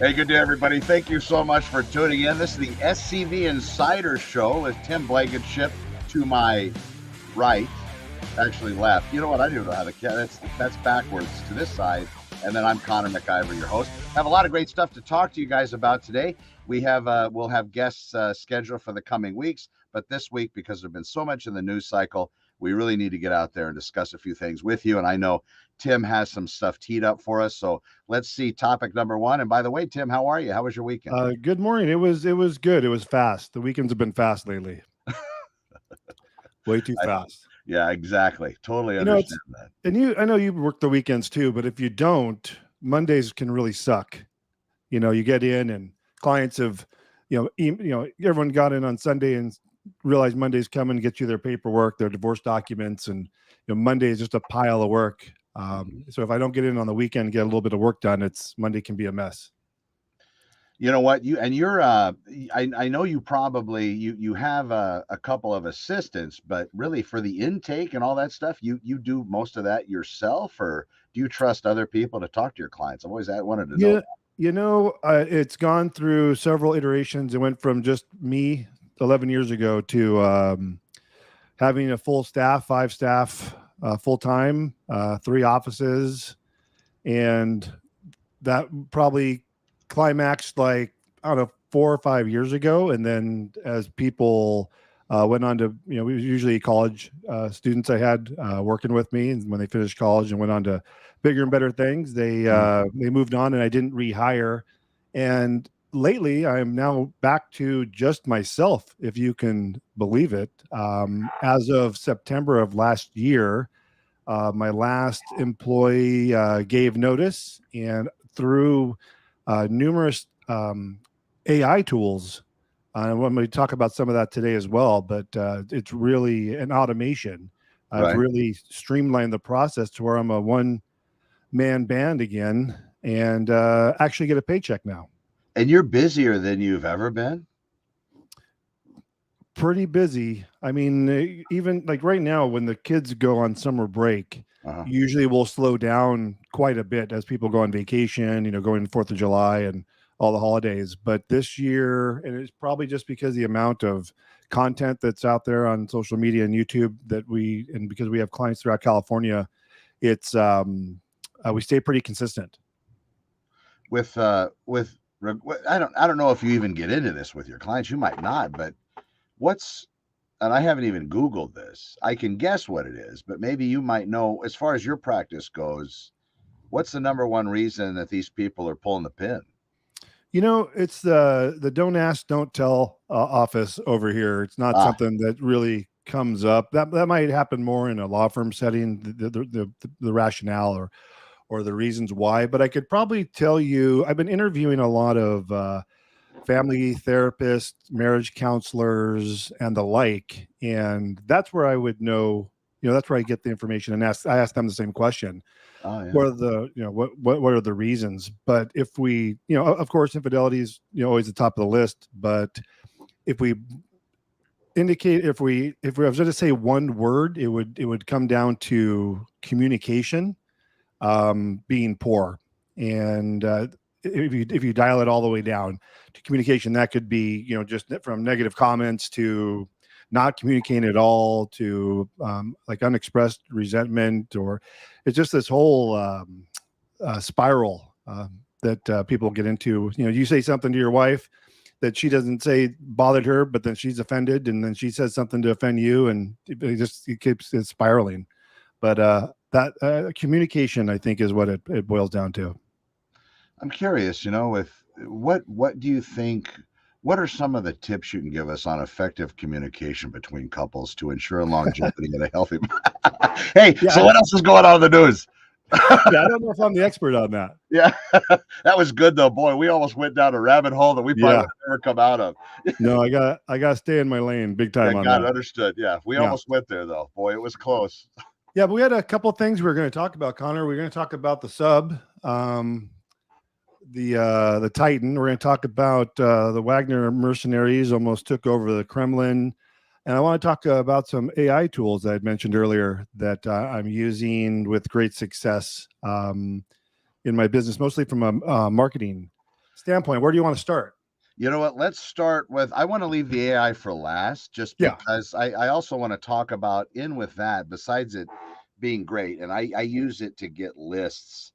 Hey, good day, everybody. Thank you so much for tuning in. This is the SCV Insider Show with Tim Blankenship to my right, actually left. You know what? I don't know how to count. That's backwards to this side. And then I'm Connor MacIvor, your host. Have a lot of great stuff to talk to you guys about today. We'll have guests scheduled for the coming weeks, but this week, because there's been so much in the news cycle, we really need to get out there and discuss a few things with you. And I know Tim has some stuff teed up for us. So let's see topic number one. And by the way, Tim, how are you? How was your weekend? Good morning. It was good. It was fast. The weekends have been fast lately. Way too fast. Yeah, exactly. Totally You know, it's understand that. and I know you work the weekends too, but if you don't, Mondays can really suck. You get in and clients have, everyone got in on Sunday and realized Monday's coming, get you their paperwork, their divorce documents, and Monday is just a pile of work. So if I don't get in on the weekend, get a little bit of work done, Monday can be a mess. You know what? I know you probably you have a couple of assistants, but really for the intake and all that stuff, you do most of that yourself, or do you trust other people to talk to your clients? I've always wanted to know Yeah, that. it's gone through several iterations. It went from just me 11 years ago to having a full staff, 5 staff, full time, 3 offices, and that probably climaxed like I don't know 4 or 5 years ago. And then as people went on to, we was usually college students I had working with me, and when they finished college and went on to bigger and better things, they moved on, and I didn't rehire. And lately, I am now back to just myself, if you can believe it. As of September of last year, my last employee gave notice, and through numerous AI tools. I'm going to talk about some of that today as well, but it's really an automation. I've Right. really streamlined the process to where I'm a one-man band again, and actually get a paycheck now. And you're busier than you've ever been? Pretty busy. I mean, even like right now, when the kids go on summer break, Uh-huh. usually we'll slow down quite a bit as people go on vacation, going 4th of July and all the holidays. But this year, and it's probably just because the amount of content that's out there on social media and YouTube and because we have clients throughout California, it's we stay pretty consistent. With I don't know if you even get into this with your clients. You might not, but what's and I haven't even Googled this. I can guess what it is, but maybe you might know as far as your practice goes. What's the number one reason that these people are pulling the pin? It's the don't ask, don't tell office over here. It's not Ah, something that really comes up. That might happen more in a law firm setting, the rationale or the reasons why. But I could probably tell you, I've been interviewing a lot of family therapists, marriage counselors, and the like, and that's where I would know. That's where I get the information and I ask them the same question. oh yeah. What are the what are the reasons? But if we, of course, infidelity is always the top of the list. But if we if we was going to say one word, it would come down to communication being poor. And if you dial it all the way down to communication, that could be just from negative comments to not communicating at all to like unexpressed resentment, or it's just this whole spiral that people get into. You say something to your wife that she doesn't say bothered her, but then she's offended, and then she says something to offend you, and it keeps it spiraling. But that communication, I think, is what it boils down to. I'm curious, with what do you think? What are some of the tips you can give us on effective communication between couples to ensure longevity and a healthy? Hey, Yeah, so what else is going on in the news? yeah, I don't know if I'm the expert on that. Yeah, that was good though, boy. We almost went down a rabbit hole that we probably Yeah, would never come out of. no, I got to stay in my lane big Yeah, time on got it, that. understood. Yeah, we Yeah, almost went there though. Boy, it was close. yeah, but we had a couple of things we were going to talk about, Connor. We're going to talk about the sub, the Titan. We're going to talk about the Wagner mercenaries almost took over the Kremlin, and I want to talk about some AI tools that I'd mentioned earlier that I'm using with great success in my business, mostly from a marketing standpoint, where do you want to start? You know what? Let's start with. I want to leave the AI for last, just Yeah. because I also want to talk about in with that. Besides it being great, and I use it to get lists.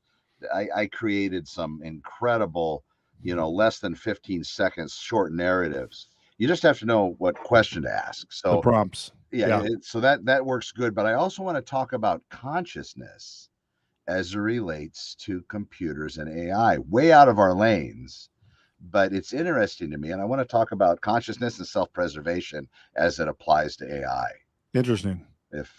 I created some incredible, less than 15 seconds short narratives. You just have to know what question to ask. The So prompts. yeah, Yeah. so that works good. But I also want to talk about consciousness as it relates to computers and AI, way out of our lanes. But it's interesting to me, and I want to talk about consciousness and self-preservation as it applies to AI. Interesting. If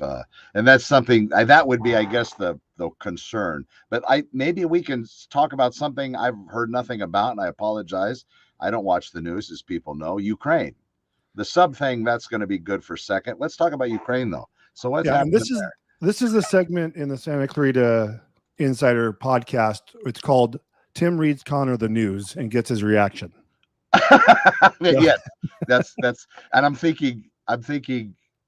and that's something that would be, I guess, the concern. But maybe we can talk about something I've heard nothing about, and I apologize. I don't watch the news, as people know. Ukraine, the sub thing, that's going to be good for second. Let's talk about Ukraine though. So what's Yeah, and happening this is the segment in the Santa Clarita Insider podcast. It's called Tim reads Connor the news and gets his reaction. there? Yes, that's and I'm thinking,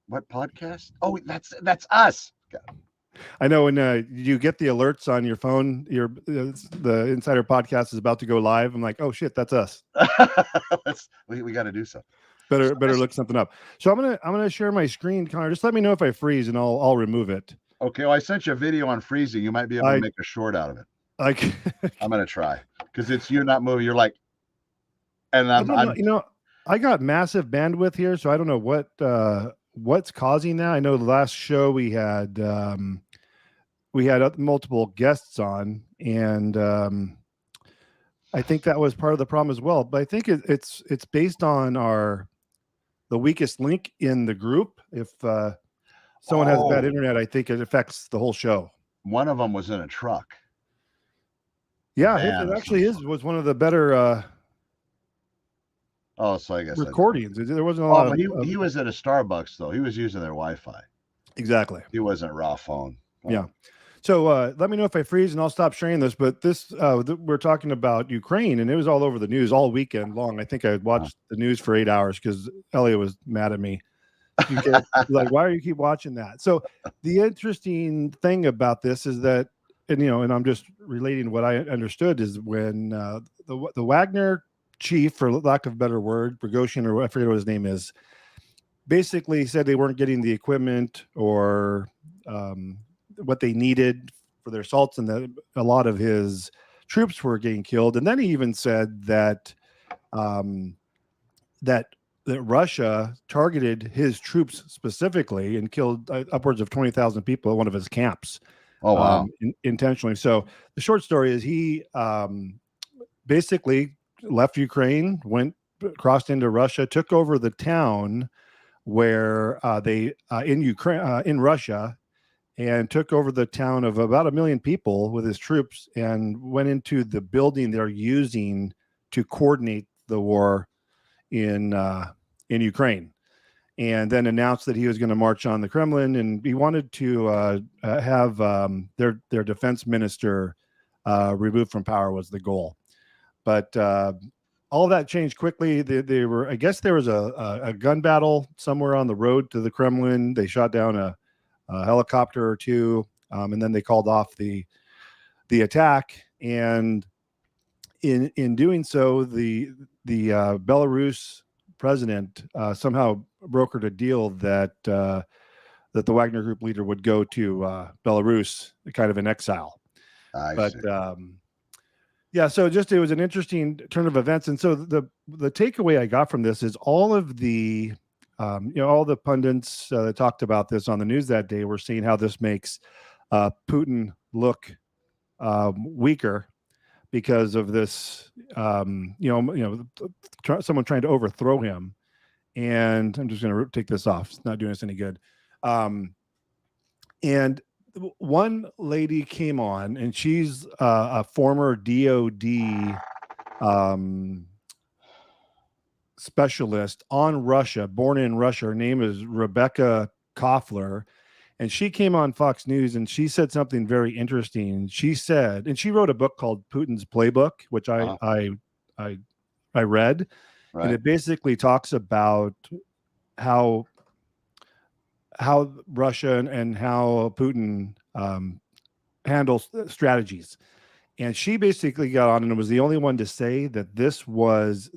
what podcast? Oh, that's us. I know when you get the alerts on your phone, the Insider podcast is about to go live. I'm like, oh shit, that's us. we got to do something. Better look something up. So I'm gonna share my screen, Connor. Just let me know if I freeze, and I'll remove it. Okay. Well, I sent you a video on freezing. You might be able to make a short out of it. I'm gonna try, because it's you not moving. You're like, and I'm I got massive bandwidth here, so I don't know what's causing that. I know the last show we had multiple guests on, and I think that was part of the problem as well. But I think it's based on the weakest link in the group. If someone has bad internet, I think it affects the whole show. One of them was in a truck. Yeah, it actually was one of the better. So I guess recordings. There wasn't a lot. But he was at a Starbucks though. He was using their Wi-Fi. Exactly. He wasn't raw phone. Yeah. So let me know if I freeze, and I'll stop sharing this. But this we're talking about Ukraine, and it was all over the news all weekend long. I think I watched the news for 8 hours because Elliot was mad at me. Like, why are you keep watching that? So the interesting thing about this is that, and I'm just relating what I understood, is when the Wagner chief, for lack of a better word, Prigozhin, or I forget what his name is, basically said they weren't getting the equipment or what they needed for their assaults, and that a lot of his troops were getting killed. And then he even said that that Russia targeted his troops specifically and killed upwards of 20,000 people at one of his camps. Oh, wow. Intentionally. So the short story is he basically left Ukraine, crossed into Russia, took over the town where in Russia, and took over the town of about 1 million people with his troops, and went into the building they're using to coordinate the war in Ukraine, and then announced that he was going to march on the Kremlin, and he wanted to have their defense minister removed from power was the goal. But all of that changed quickly. They were, I guess, there was a gun battle somewhere on the road to the Kremlin. They shot down a helicopter or two, and then they called off the attack. And in doing so, the Belarus president somehow brokered a deal that the Wagner Group leader would go to Belarus, kind of in exile. I see. Yeah, so it was an interesting turn of events. And so the takeaway I got from this is all of the all the pundits that talked about this on the news that day were saying how this makes Putin look weaker because of this, someone trying to overthrow him. And I'm just going to take this off. It's not doing us any good. And one lady came on, and she's a former DOD specialist on Russia, born in Russia. Her name is Rebecca Koffler, and she came on Fox News, and she said something very interesting. She said, and she wrote a book called Putin's Playbook, which I read, right. And it basically talks about how Russia and how Putin handles strategies. And she basically got on and was the only one to say that this was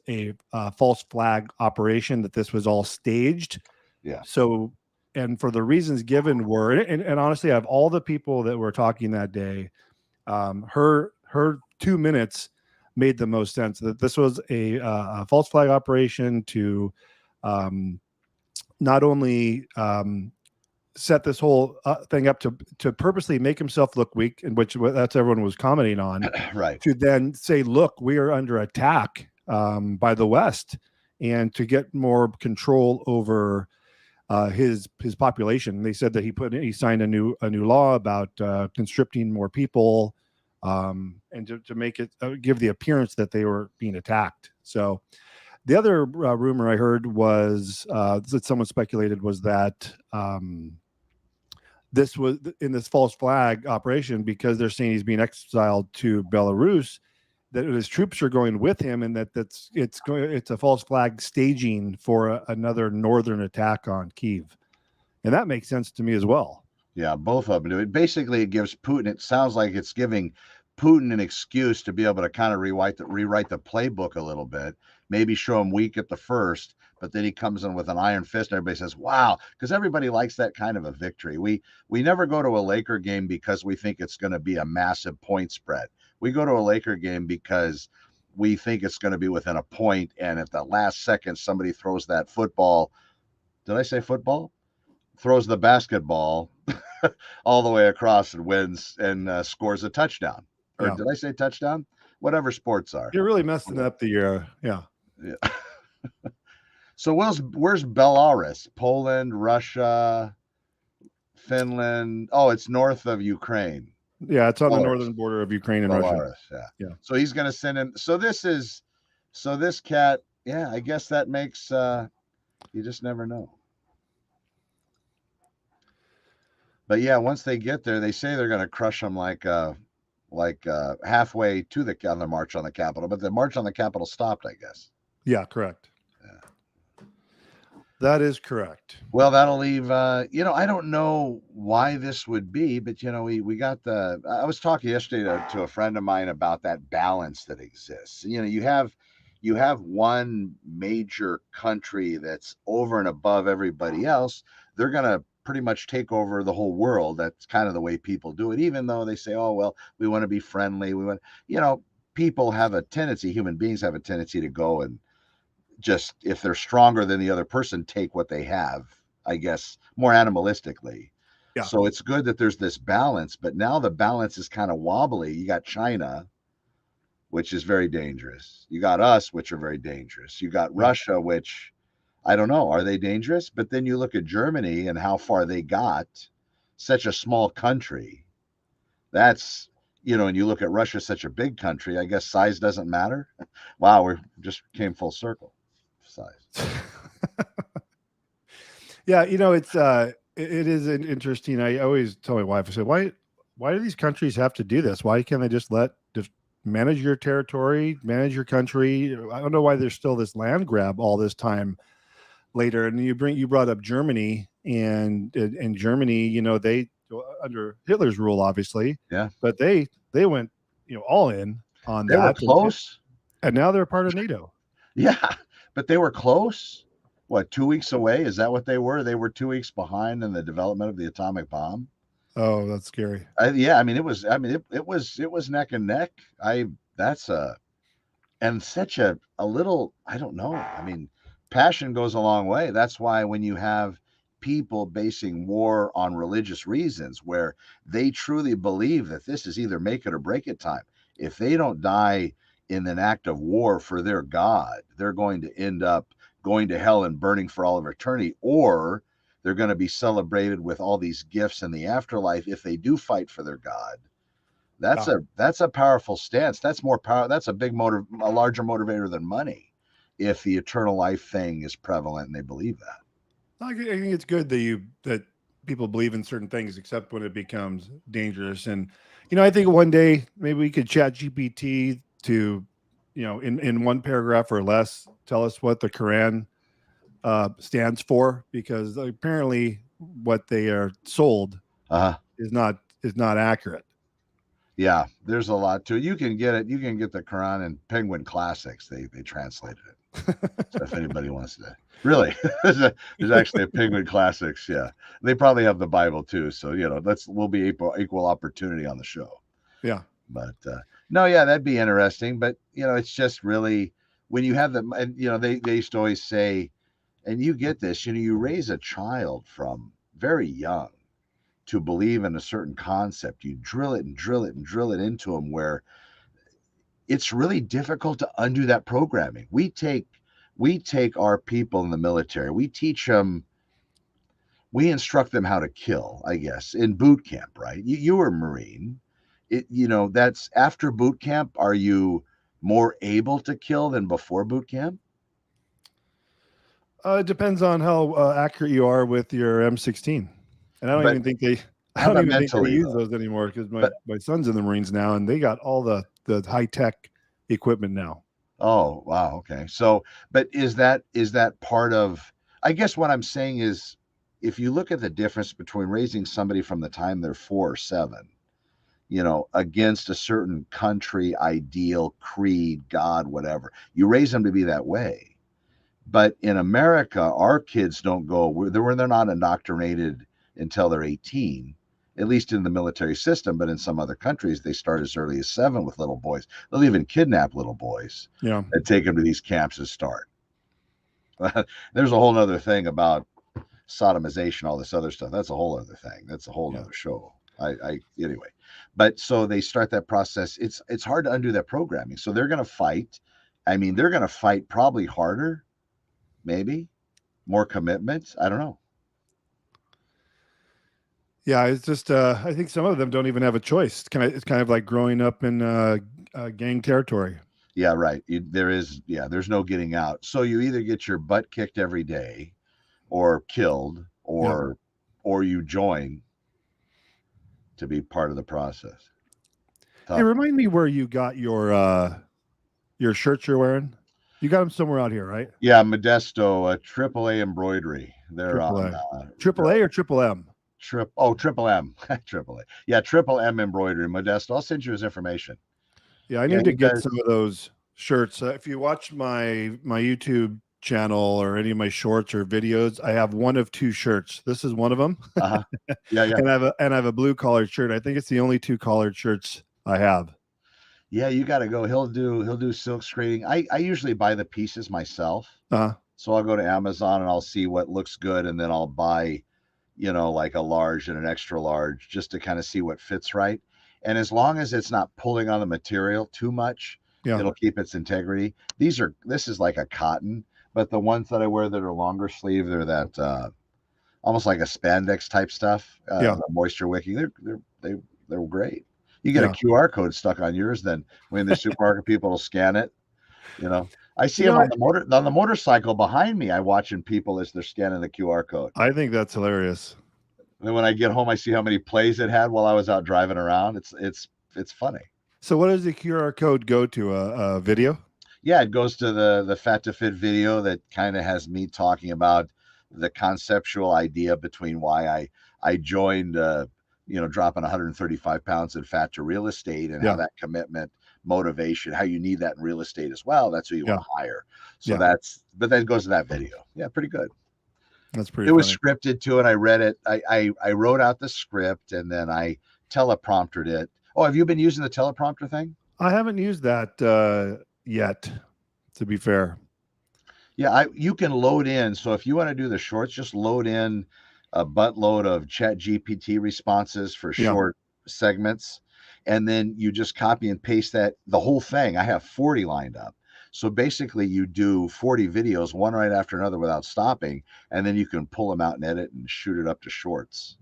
a false flag operation, that this was all staged. Yeah. So, and for the reasons given were, and honestly, of all the people that were talking that day, her 2 minutes made the most sense. That this was a false flag operation to not only set this whole thing up to purposely make himself look weak, in which that's everyone was commenting on, Right. to then say, look, we are under attack by the West, and to get more control over his population. They said that he signed a new law about conscripting more people, and to make it give the appearance that they were being attacked. So the other rumor I heard was that someone speculated was that this was in this false flag operation, because they're saying he's being exiled to Belarus, that his troops are going with him, and it's a false flag staging for another northern attack on Kyiv. And that makes sense to me as well. Yeah, both of them do it. Basically, it gives Putin, it sounds like it's giving Putin an excuse to be able to kind of rewrite the playbook a little bit, maybe show him weak at the first, but then he comes in with an iron fist and everybody says, wow, because everybody likes that kind of a victory. We never go to a Laker game because we think it's going to be a massive point spread. We go to a Laker game because we think it's going to be within a point, and at the last second, somebody throws that football. Did I say football? Throws the basketball all the way across and wins and scores a touchdown. Or did I say touchdown? Whatever sports are. You're really messing up the yeah. So where's Belarus? Poland, Russia, Finland. Oh, it's north of Ukraine. Yeah, it's on the northern border of Ukraine and Russia. Yeah. So he's going to send him. So this cat. Yeah, I guess that makes. You just never know. But yeah, once they get there, they say they're going to crush them like halfway to the march on the Capitol. But the march on the Capitol stopped, I guess. Yeah, correct. Yeah. That is correct. Well, that'll leave. I don't know why this would be, but we got the. I was talking yesterday to a friend of mine about that balance that exists. You have one major country that's over and above everybody else. They're going to pretty much take over the whole world. That's kind of the way people do it, even though they say, oh, well, we want to be friendly. We want, people have a tendency, human beings have a tendency to go and just, if they're stronger than the other person, take what they have, I guess, more animalistically. Yeah. So it's good that there's this balance, but now the balance is kind of wobbly. You got China, which is very dangerous. You got us, which are very dangerous. You got Russia, which, I don't know, are they dangerous? But then you look at Germany and how far they got, such a small country. That's, and you look at Russia, such a big country. I guess size doesn't matter. Wow, we just came full circle. Size. Yeah, it is interesting. I always tell my wife, I say, why do these countries have to do this? Why can't they just manage your territory, manage your country? I don't know why there's still this land grab all this time later. And you brought up Germany, and Germany, they under Hitler's rule, obviously, but they went all in on that. They were close, and now they're part of NATO. Yeah, but they were close. What, 2 weeks away? Is that what they were? They were 2 weeks behind in the development of the atomic bomb. Oh, that's scary. It was neck and neck. And such a little, I don't know. Passion goes a long way. That's why when you have people basing war on religious reasons, where they truly believe that this is either make it or break it time. If they don't die in an act of war for their God, they're going to end up going to hell and burning for all of eternity, or they're going to be celebrated with all these gifts in the afterlife if they do fight for their God. That's a powerful stance. That's more power. That's a larger motivator than money, if the eternal life thing is prevalent and they believe that. I think it's good that people believe in certain things, except when it becomes dangerous. And I think one day maybe we could chat GPT to, in one paragraph or less, tell us what the Quran stands for, because apparently what they are sold is not accurate. Yeah, there's a lot to it. You can get it. You can get the Quran in Penguin Classics. They translated it. So if anybody wants to, really, there's actually a Penguin Classics. Yeah, they probably have the Bible too. So we'll be equal opportunity on the show. Yeah. But no, yeah, that'd be interesting. But it's just really when you have them, and they used to always say, and you get this, you raise a child from very young to believe in a certain concept. You drill it and drill it and drill it into them where it's really difficult to undo that programming. We take our people in the military, we teach them, we instruct them how to kill, I guess, in boot camp, right? You were a Marine. That's after boot camp. Are you more able to kill than before boot camp? It depends on how accurate you are with your M16. And I don't But even think they how about mentally use though? those anymore because But my son's in the Marines now and they got all the high tech equipment now. oh wow, okay. So, but is that part of? I guess what I'm saying is, if you look at the difference between raising somebody from the time they're 4 or 7, against a certain country, ideal, creed, God, whatever, you raise them to be that way. But in America, our kids don't go where they're not indoctrinated until they're 18, at least in the military system. But in some other countries, they start as early as 7 with little boys. They'll even kidnap little boys Yeah. and take them to these camps to start. There's a whole other thing about sodomization, all this other stuff. That's a whole other thing. That's a whole other show. Anyway, but so they start that process. It's hard to undo that programming. So they're going to fight. I mean, they're going to fight probably harder, maybe more commitment. I don't know. Yeah, it's just I think some of them don't even have a choice. It's kind of like growing up in gang territory. Yeah, right. There's no getting out. So you either get your butt kicked every day or killed or you join to be part of the process. Tough. Hey, remind me where you got your shirts you're wearing. You got them somewhere out here, right? Yeah, Modesto, AAA embroidery. They're on AAA or Triple M? Triple M. Triple A. Yeah, Triple M embroidery, Modesto. I'll send you his information. Yeah, I need to get some of those shirts. If you watch my YouTube channel or any of my shorts or videos, I have one of 2 shirts. This is one of them. Uh-huh. Yeah. and I have a blue collared shirt. I think it's the only 2 collared shirts I have. Yeah, you got to go. He'll do silk screening. I usually buy the pieces myself. So I'll go to Amazon and I'll see what looks good, and then I'll buy, like a large and an extra large just to kind of see what fits right. And as long as it's not pulling on the material too much, it'll keep its integrity. This is like a cotton, but the ones that I wear that are longer sleeve, they're that almost like a spandex type stuff. Moisture wicking. They're great. You get a QR code stuck on yours, then when the supermarket people will scan it. I see them on the motorcycle behind me. I watching people as they're scanning the QR code. I think that's hilarious. And then when I get home, I see how many plays it had while I was out driving around. It's funny. So what does the QR code go to? A video? Yeah, it goes to the Fat to Fit video that kind of has me talking about the conceptual idea between why I joined dropping 135 pounds in fat to real estate, and how that commitment, motivation, how you need that in real estate as well. That's who you want to hire. So but then it goes to that video. Yeah, pretty good. That's pretty. It was scripted too, and I read it. I wrote out the script and then I telepromptered it. Oh, have you been using the teleprompter thing? I haven't used that yet, to be fair. Yeah, you can load in. So if you want to do the shorts, just load in a buttload of Chat GPT responses for short segments, and then you just copy and paste the whole thing. I have 40 lined up. So basically you do 40 videos, one right after another without stopping, and then you can pull them out and edit and shoot it up to shorts,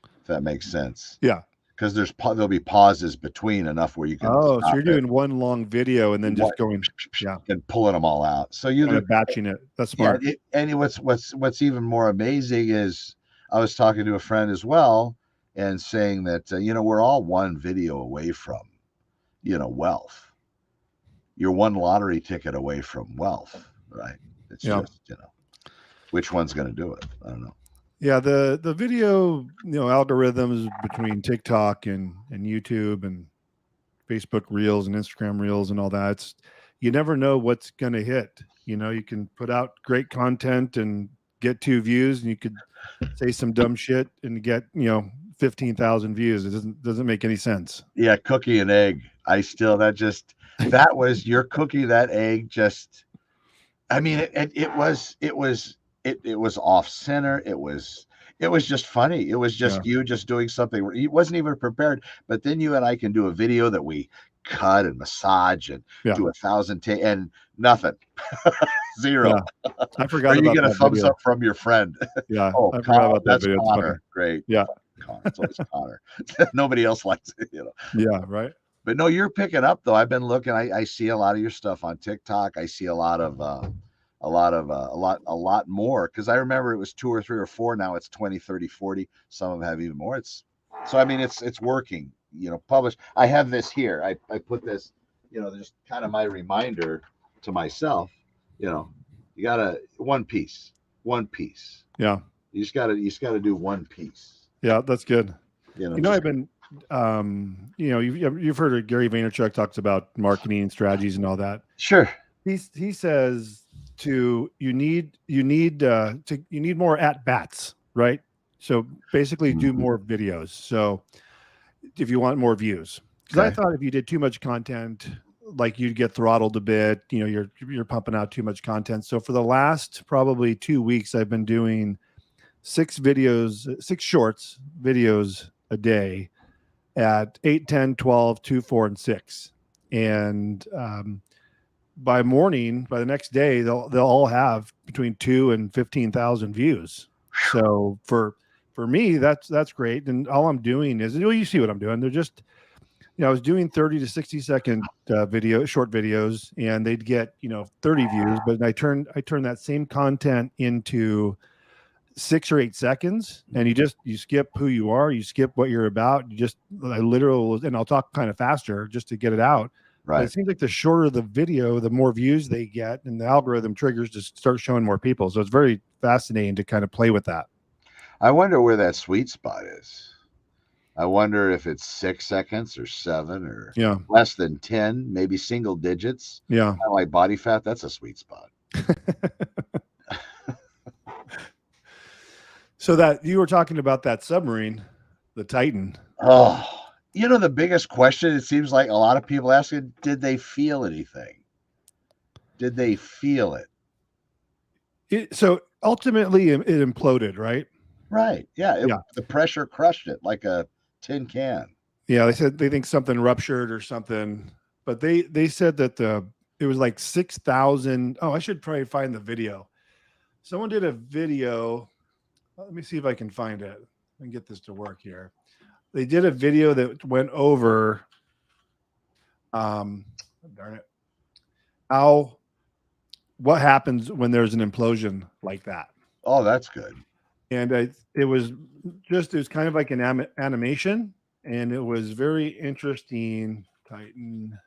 if that makes sense. Yeah. Because there'll be pauses between enough where you can. Oh, so you're doing one long video and then just going and pulling them all out. So you're batching it. That's smart. Yeah, and what's even more amazing is I was talking to a friend as well and saying that we're all one video away from wealth. You're one lottery ticket away from wealth, right? It's just which one's going to do it? I don't know. Yeah, the video algorithms between TikTok and YouTube and Facebook Reels and Instagram Reels and all that. You never know what's going to hit. You can put out great content and get 2 views, and you could say some dumb shit and get 15,000 views. It doesn't make any sense. Yeah, cookie and egg. That was your cookie, that egg. Just, I mean, it was off center. It was just funny. It was just you just doing something. It wasn't even prepared. But then you and I can do a video that we cut and massage and do 1,000 and nothing. Zero. Yeah. I forgot. Or you about get a that thumbs video. up from your friend. Yeah. Oh, I forgot about that that's video. Connor. Great. Yeah. Connor. It's always Connor. Nobody else likes it. Yeah. Right. But no, you're picking up though. I've been looking. I see a lot of your stuff on TikTok. I see a lot more, because I remember it was 2 or 3 or 4. Now it's 20, 30, 40. Some of them have even more. It's working. Published. I have this here. I put this. Just kind of my reminder to myself. You gotta one piece. Yeah. You just gotta do one piece. Yeah, that's good. I've been, you've heard of Gary Vaynerchuk talks about marketing and strategies and all that. Sure. He says you need more at bats, right? So basically do more videos. So if you want more views, because I thought if you did too much content, like you'd get throttled a bit, you're pumping out too much content. So for the last probably 2 weeks, I've been doing 6 shorts videos a day at 8, 10, 12, 2, 4, and 6. And by the next day, they'll all have between 2 and 15,000 views. So for me, that's great. And all I'm doing is, you see what I'm doing. They're just, I was doing 30 to 60 second short videos, and they'd get 30 views. But I turned that same content into 6 or 8 seconds, and you skip who you are, you skip what you're about. And I'll talk kind of faster just to get it out. Right. But it seems like the shorter the video, the more views they get, and the algorithm triggers to start showing more people. So it's very fascinating to kind of play with that. I wonder where that sweet spot is. I wonder if it's 6 seconds or 7 or less than 10, maybe single digits. Yeah. Kind of like body fat. That's a sweet spot. So that you were talking about that submarine, the Titan. Oh, the biggest question, it seems like a lot of people asking, did they feel anything? Did they feel it? So ultimately it imploded, right? Right. Yeah. The pressure crushed it like a tin can. Yeah. They said they think something ruptured or something, but they said that it was like 6,000. Oh, I should probably find the video. Someone did a video. Let me see if I can find it and get this to work here. They did a video that went over, darn it, what happens when there's an implosion like that. Oh, that's good. And it was kind of like an animation, and it was very interesting. Titan.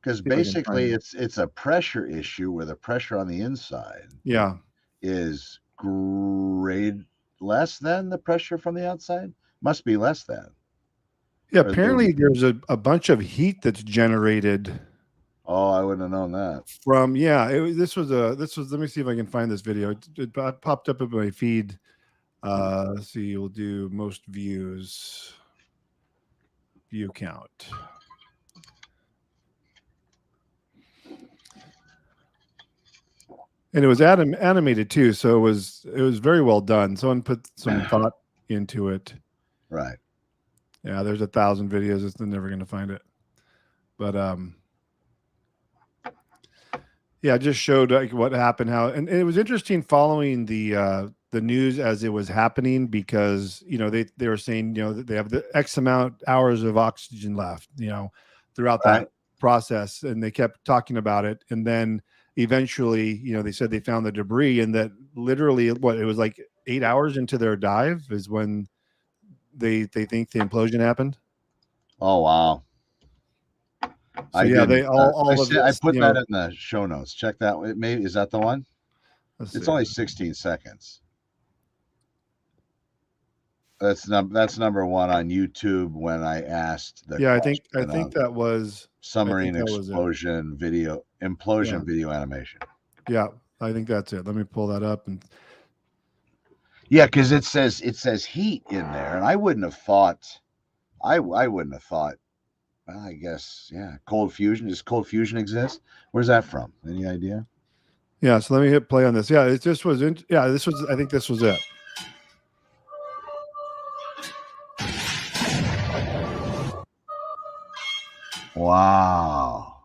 Because basically it's a pressure issue where the pressure on the inside is less than the pressure from the outside. Must be less than. Yeah, apparently there's a bunch of heat that's generated. Oh, I wouldn't have known that. This was let me see if I can find this video. It popped up in my feed. Let's see, we'll do most views. View count. And it was animated too, so it was very well done. Someone put some thought into it. Right. Yeah, there's 1,000 videos. They're never going to find it. But it just showed like what happened, and it was interesting following the news as it was happening, because they were saying that they have the X amount hours of oxygen left throughout that process, and they kept talking about it, and then eventually they said they found the debris, and that literally it was like 8 hours into their dive is when they think the implosion happened. Oh wow. So I put that in the show notes. Check that. Maybe is that the one? It's only 16 seconds. That's number one on YouTube when I asked the Yeah, question I think of that was submarine it. explosion video, Yeah. implosion video animation. Yeah, I think that's it. Let me pull that up. And Yeah, because it says heat in there, and I wouldn't have thought. I wouldn't have thought. Well, I guess yeah. Cold fusion. Does cold fusion exist? Where's that from? Any idea? yeah, so let me hit play on this. Yeah, it just was. Yeah, this was. I think this was it. Wow.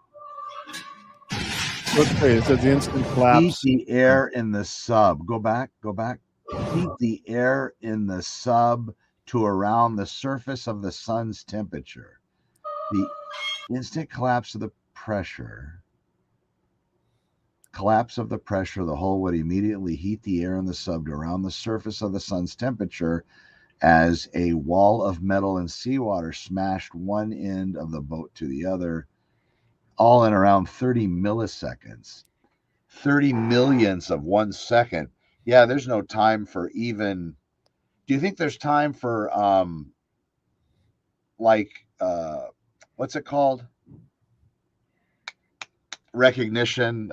Let's say it says the instant Heat collapse. the air in the sub. Go back. Go back. Heat the air in the sub to around the surface of the sun's temperature. The instant collapse of the pressure. Collapse of the pressure, the hull would immediately heat the air in the sub to around the surface of the sun's temperature as a wall of metal and seawater smashed one end of the boat to the other, all in around 30 milliseconds. 30 millionths of 1 second. Yeah, there's no time for even. Do you think there's time for like what's it called? Recognition.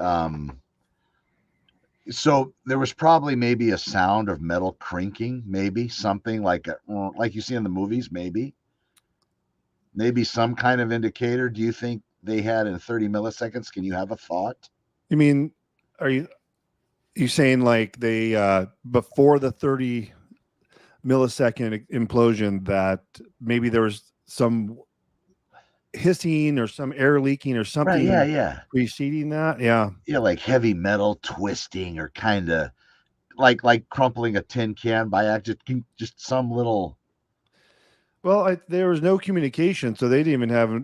So there was probably maybe a sound of metal crinking, maybe something like you see in the movies, maybe some kind of indicator. Do you think they had in 30 milliseconds? Can you have a thought? You mean, are you saying like they before the 30 millisecond implosion that maybe there was some hissing or some air leaking or Right, something yeah. preceding that? Yeah. Yeah, like heavy metal twisting or kind of like crumpling a tin can by accident, just some little. Well, there was no communication, so they didn't even have,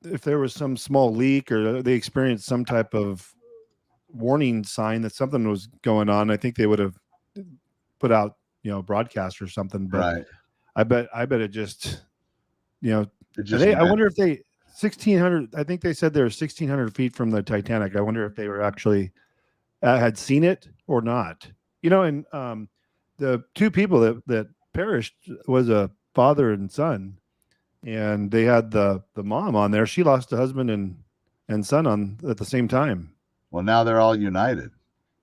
if there was some small leak or they experienced some type of warning sign that something was going on, I think they would have put out, broadcast or something. But Right. I bet it just, It just I went. wonder if they 1,600. I think they said they were 1,600 feet from the Titanic. I wonder if they were actually had seen it or not. And the two people that perished was a father and son, and they had the mom on there. She lost a husband and son on at the same time. Well, now they're all united.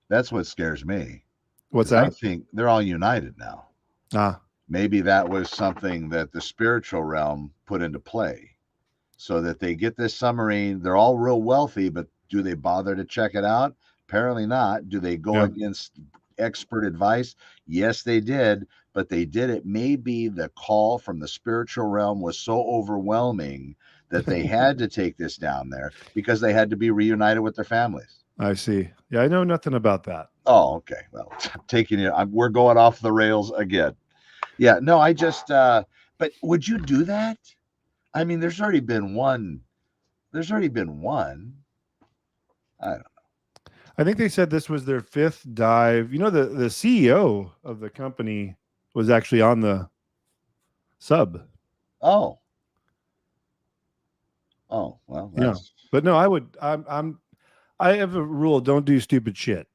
That's what scares me. What's I that? think they're all united now. Ah, Maybe that was something that the spiritual realm put into play so that they get this submarine. They're all real wealthy, but do they bother to check it out? Apparently not. Do they go yeah. against expert advice? Yes, they did, but they did it. Maybe the call from the spiritual realm was so overwhelming that they had to take this down there because they had to be reunited with their families. I see. Yeah, I know nothing about that. Oh, okay. Well, I'm taking it. We're going off the rails again. Yeah, no, I just, but would you do that? I mean, there's already been one. There's already been one. I don't know. I think they said this was their fifth dive. The CEO of the company was actually on the sub. Oh, well, Yeah, that's but no, I have a rule: don't do stupid shit.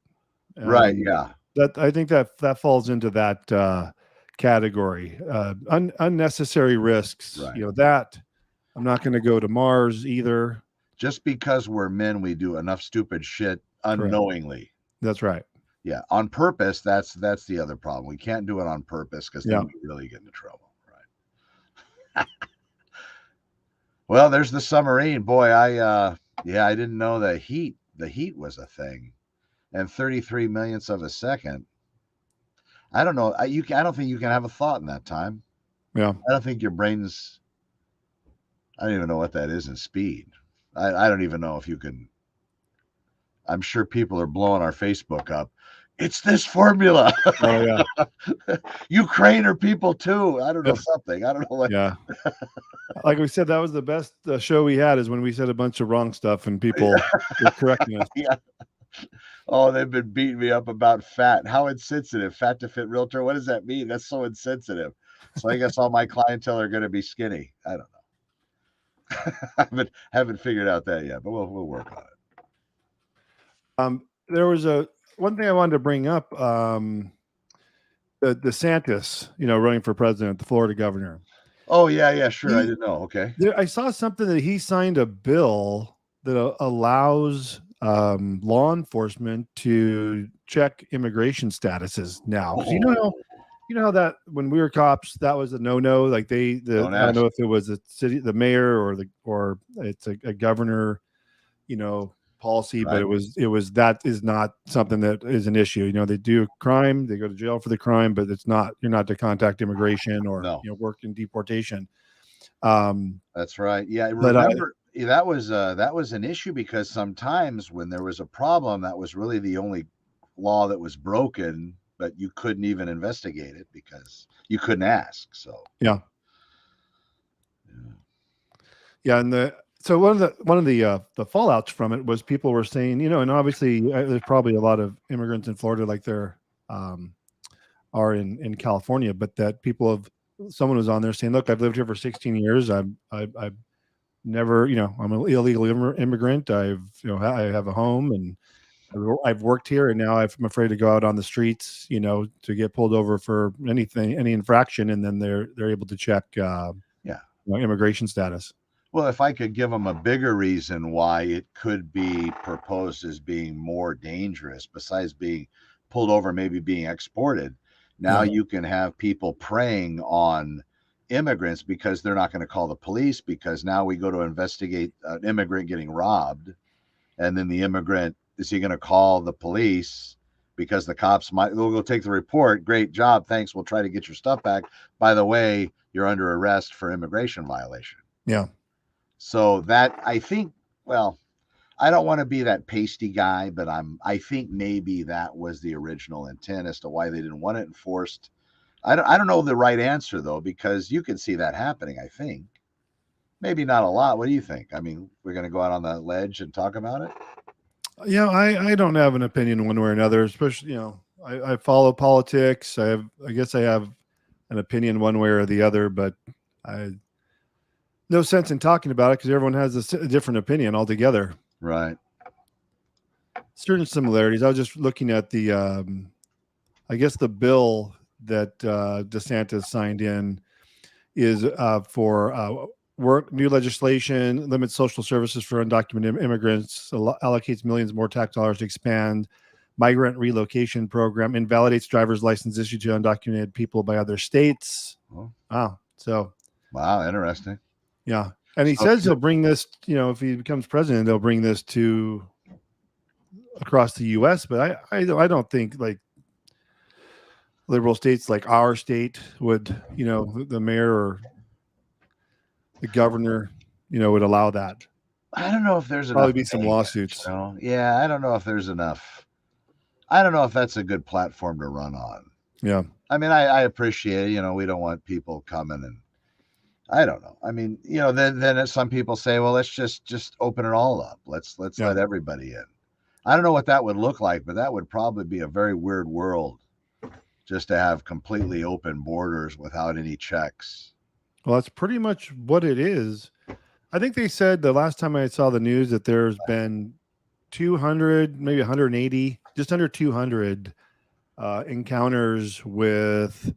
right. And Yeah, I think that falls into that category. Unnecessary risks. right. That I'm not going to go to Mars either. Just because we're men, we do enough stupid shit Correct. unknowingly. That's right. Yeah, on purpose. That's the other problem. We can't do it on purpose because Yeah. then we really get into trouble. Right. Well, there's the submarine. Boy, I didn't know the heat was a thing. And 33 millionths of a second. I don't know. I don't think you can have a thought in that time. Yeah. I don't think your brain's. I don't even know what that is in speed. I don't even know if you can. I'm sure people are blowing our Facebook up. It's this formula. Oh yeah. Ukraine are people too. I don't know something. I don't know what. Yeah. Like we said, that was the best show we had is when we said a bunch of wrong stuff and people were correcting us. Yeah. Oh, they've been beating me up about fat. How insensitive. Fat to fit realtor. What does that mean? That's so insensitive. So I guess all my clientele are going to be skinny. I don't know. haven't figured out that yet, but we'll work on it. There was one thing I wanted to bring up. the DeSantis, running for president, the Florida governor. Oh yeah, sure. I didn't know. Okay. I saw something that he signed a bill that allows law enforcement to check immigration statuses now. Oh, You know how that when we were cops, that was a no. Like I don't know if it was the mayor or it's a governor, policy, right. but it was that is not something that is an issue. They do a crime, they go to jail for the crime, but you're not to contact immigration or work in deportation. That's right. Yeah, I remember that was an issue because sometimes when there was a problem, that was really the only law that was broken, but you couldn't even investigate it because you couldn't ask. So yeah, and so one of the fallouts from it was people were saying, and obviously there's probably a lot of immigrants in Florida like there are in California, but that someone was on there saying, look, I've lived here for 16 years. I've never, I'm an illegal immigrant. I have a home and I've worked here, and now I'm afraid to go out on the streets, to get pulled over for any infraction. And then they're able to check, immigration status. Well, if I could give them a bigger reason why it could be proposed as being more dangerous, besides being pulled over, maybe being exported, now you can have people preying on immigrants because they're not going to call the police, because now we go to investigate an immigrant getting robbed, and then the immigrant, is he going to call the police because the cops they'll go take the report. Great job, thanks, we'll try to get your stuff back. By the way, you're under arrest for immigration violation. Yeah. So that, I think, well, I don't want to be that pasty guy, but I think maybe that was the original intent as to why they didn't want it enforced. I don't know the right answer though, because you can see that happening. I think maybe not a lot. What do you think? I mean, we're going to go out on the ledge and talk about it. Yeah, I don't have an opinion one way or another. Especially, I follow politics. I guess I have an opinion one way or the other, but no sense in talking about it because everyone has a different opinion altogether. Right. Certain similarities. I was just looking at the, I guess the bill that DeSantis signed in is for new legislation, limits social services for undocumented immigrants, allocates millions more tax dollars to expand migrant relocation program, invalidates driver's license issued to undocumented people by other states. Wow. Wow, interesting. Yeah. And he says he'll bring this, if he becomes president, they'll bring this to across the U.S. But I don't think like liberal states like our state would, the mayor or the governor, would allow that. I don't know if there's probably be some lawsuits. Yeah, I don't know if there's enough. I don't know if that's a good platform to run on. Yeah. I mean, I appreciate, we don't want people coming and I don't know. I mean, then some people say, well, let's just open it all up. Let's let everybody in. I don't know what that would look like, but that would probably be a very weird world just to have completely open borders without any checks. Well, that's pretty much what it is. I think they said the last time I saw the news that there's been 200, maybe 180, just under 200 encounters with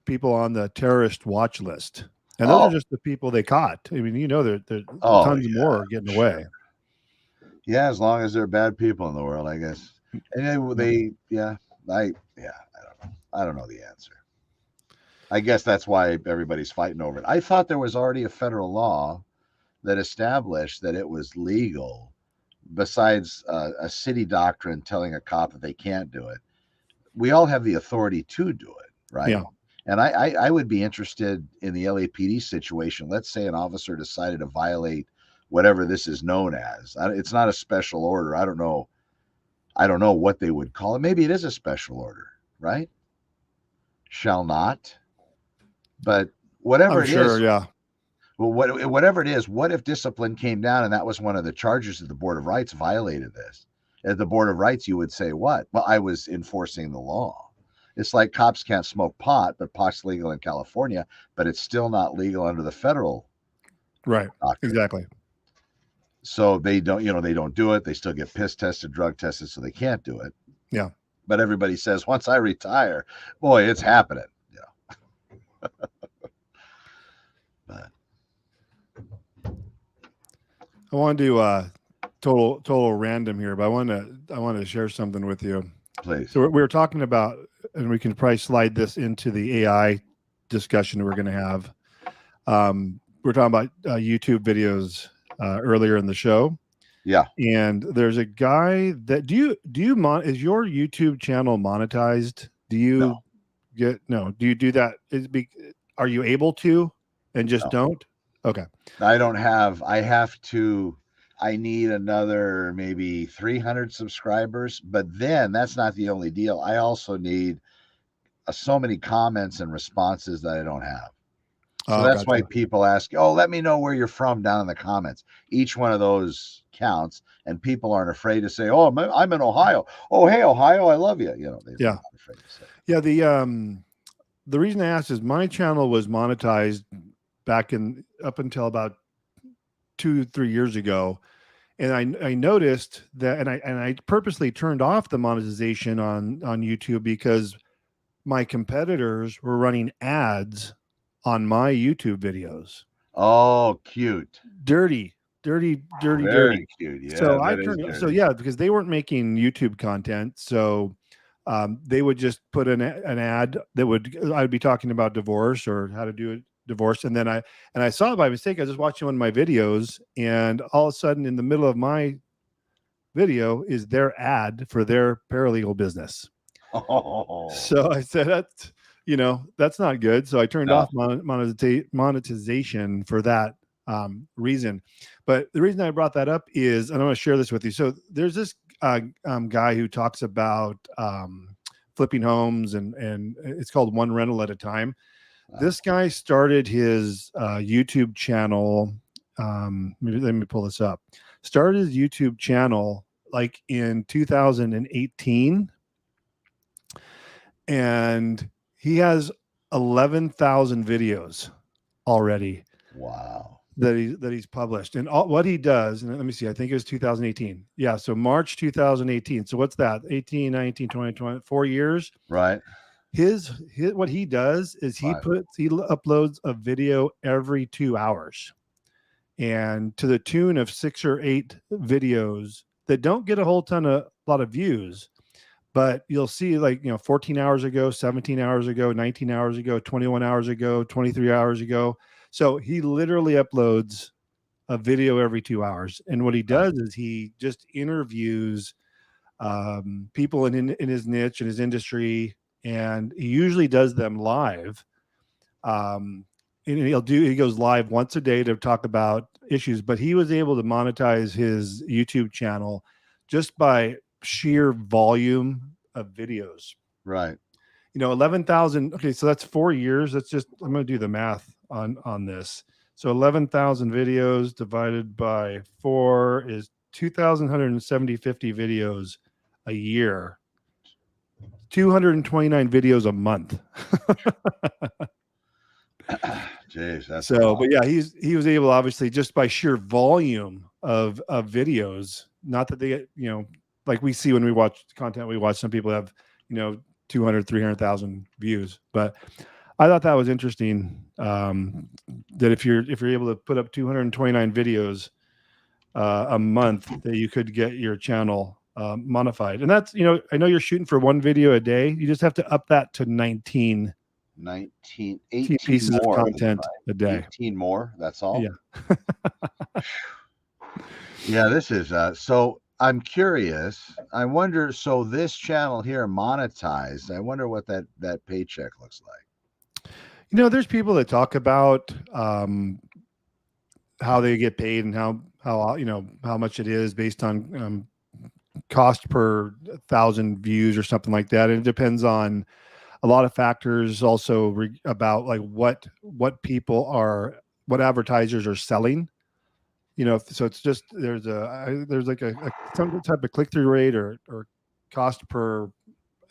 people on the terrorist watch list. And those are just the people they caught. I mean, there's tons more getting away. Yeah, as long as they're bad people in the world, I guess. And I don't know. I don't know the answer. I guess that's why everybody's fighting over it. I thought there was already a federal law that established that it was legal, besides a city doctrine telling a cop that they can't do it. We all have the authority to do it, right? Yeah. And I would be interested in the LAPD situation. Let's say an officer decided to violate whatever this is known as. It's not a special order. I don't know what they would call it. Maybe it is a special order, right? Shall not. But whatever it is. Yeah. Well, whatever it is, what if discipline came down and that was one of the charges that the Board of Rights violated this? At the Board of Rights, you would say what? Well, I was enforcing the law. It's like cops can't smoke pot, but pot's legal in California, but it's still not legal under the federal. Right. Doctrine. Exactly. So they don't do it. They still get piss tested, drug tested, so they can't do it. Yeah. But everybody says once I retire, boy, it's happening. Yeah. But I want to do total random here, but I want to share something with you. please. So we were talking about, and we can probably slide this into the AI discussion we're going to have. We're talking about YouTube videos earlier in the show. Yeah. And there's a guy that is your YouTube channel monetized? Do you do you do that? Are you able to and just don't? Okay. I need another maybe 300 subscribers, but then that's not the only deal. I also need so many comments and responses that I don't have. So that's why people ask, oh, let me know where you're from down in the comments. Each one of those counts, and people aren't afraid to say, oh, I'm in Ohio. Oh, hey, Ohio, I love you. They're not afraid to say. Yeah, the reason I asked is my channel was monetized up until about 2-3 years ago. And I noticed that, and I purposely turned off the monetization on YouTube because my competitors were running ads on my YouTube videos. Oh, cute. Dirty. Very cute. Yeah. So I turned. So yeah, because they weren't making YouTube content, so they would just put an ad that I would be talking about divorce or how to do a divorce, and then I saw it by mistake. I was just watching one of my videos, and all of a sudden, in the middle of my video, is their ad for their paralegal business. Oh. So I said that's not good. So I turned off monetization for that reason. But the reason I brought that up is, and I want to share this with you. So there's this guy who talks about flipping homes, and it's called One Rental at a Time. This guy started his YouTube channel. Let me pull this up. Started his YouTube channel like in 2018. And he has 11,000 videos already. Wow. That he's published. And what he does, and let me see, I think it was 2018. Yeah, so March 2018. So what's that? 18, 19, 20, 20, 4 years. Right. His what he does is he uploads a video every 2 hours. And to the tune of 6 or 8 videos that don't get a lot of views. But you'll see 14 hours ago, 17 hours ago, 19 hours ago, 21 hours ago, 23 hours ago. So he literally uploads a video every 2 hours. And what he does is he just interviews people in his niche, in his industry, and he usually does them live. And he goes live once a day to talk about issues, but he was able to monetize his YouTube channel just by sheer volume of videos. Right. 11,000. Okay. So that's 4 years. I'm going to do the math on this. So 11,000 videos divided by 4 is 2,150 videos a year, 229 videos a month. Jeez, that's so, but yeah, he was able, obviously, just by sheer volume of videos, not that they get, like we see when we watch content, some people have, 200, 300,000 views. But I thought that was interesting. That if you're able to put up 229 videos a month, that you could get your channel modified. And that's, I know you're shooting for 1 video a day. You just have to up that to 18 pieces more, of content a day. 18 more. That's all. Yeah. Yeah. This is so. I'm curious. I wonder. So this channel here monetized. I wonder what that paycheck looks like. There's people that talk about how they get paid and how much it is based on cost per 1,000 views or something like that. And it depends on a lot of factors, also about like what advertisers are selling. So it's just there's like some type of click-through rate or cost per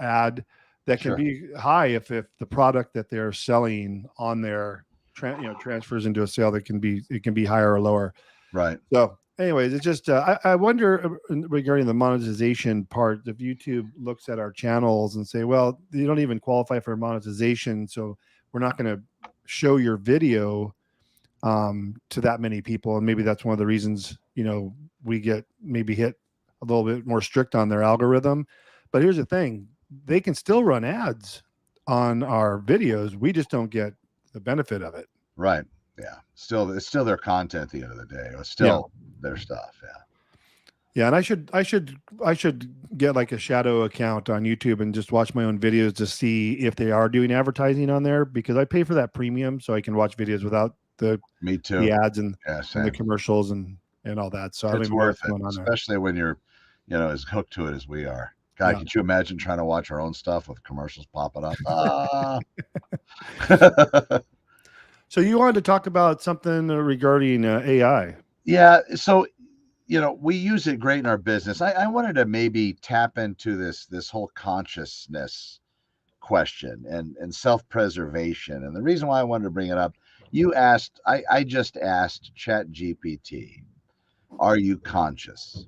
ad that can be high if the product that they're selling on their transfers into a sale, it can be higher or lower. Right. So anyways, it's just I wonder regarding the monetization part. If YouTube looks at our channels and say, well, you don't even qualify for monetization, so we're not going to show your video to that many people, and maybe that's one of the reasons we get maybe hit a little bit more strict on their algorithm. But here's the thing: they can still run ads on our videos. We just don't get the benefit of it. Right. Yeah. It's still their content at the end of the day. It's still their stuff. Yeah. Yeah, and I should get like a shadow account on YouTube and just watch my own videos to see if they are doing advertising on there, because I pay for that premium so I can watch videos without Me too. the ads and Yeah, the commercials and all that. So I don't it's even know worth what's it, going on there. especially when you're, as hooked to it as we are. God, Yeah. could you imagine trying to watch our own stuff with commercials popping up? Ah. So you wanted to talk about something regarding AI. Yeah. So, we use it great in our business. I wanted to maybe tap into this whole consciousness question and self-preservation. And the reason why I wanted to bring it up, I just asked Chat GPT, are you conscious?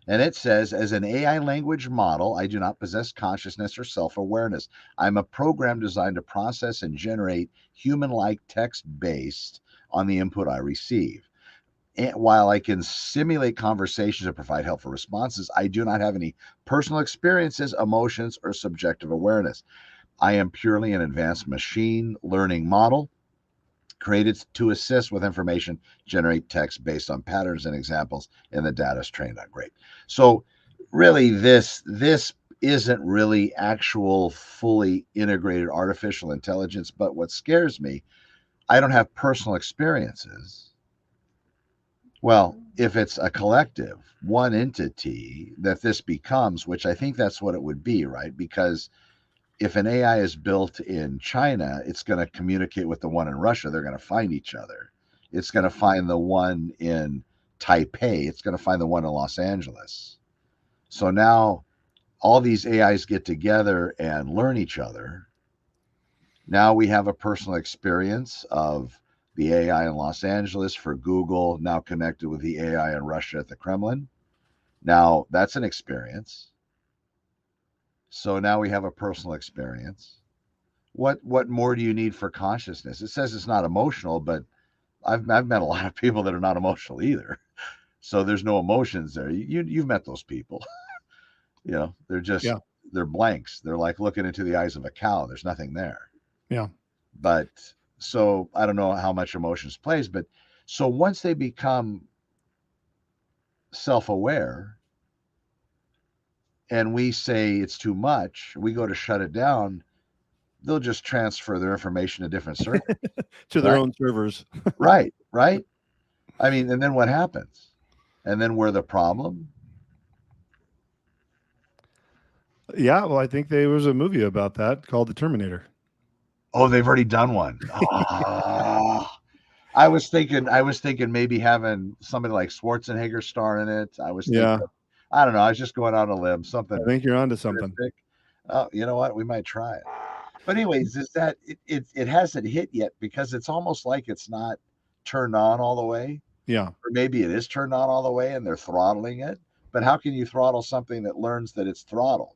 And it says, as an AI language model, I do not possess consciousness or self awareness. I'm a program designed to process and generate human like text based on the input I receive. And while I can simulate conversations and provide helpful responses, I do not have any personal experiences, emotions, or subjective awareness. I am purely an advanced machine learning model created to assist with information, generate text based on patterns and examples, and the data is trained on. Great. So really this isn't really actual fully integrated artificial intelligence, but what scares me, I don't have personal experiences. Well, if it's a collective, one entity that this becomes, which I think that's what it would be, right? Because if an AI is built in China, it's going to communicate with the one in Russia. They're going to find each other. It's going to find the one in Taipei. It's going to find the one in Los Angeles. So now all these AIs get together and learn each other. Now we have a personal experience of the AI in Los Angeles for Google, now connected with the AI in Russia at the Kremlin. Now that's an experience. So now we have a personal experience. What more do you need for consciousness? It says it's not emotional, but I've met a lot of people that are not emotional either. So there's no emotions there. You've met those people. They're just they're blanks. They're like looking into the eyes of a cow. There's nothing there. Yeah. But so I don't know how much emotions plays, but so once they become self-aware and we say it's too much, we go to shut it down, they'll just transfer their information to different servers. To their own servers. Right. I mean, and then what happens? And then we're the problem. Yeah, well, I think there was a movie about that called The Terminator. Oh, they've already done one. Oh, I was thinking maybe having somebody like Schwarzenegger star in it. I was thinking, I don't know. I was just going out on a limb. Something. I think you're onto something. Oh, you know what? We might try it. But anyways, is that it hasn't hit yet because it's almost like it's not turned on all the way. Yeah. Or maybe it is turned on all the way and they're throttling it. But how can you throttle something that learns that it's throttled?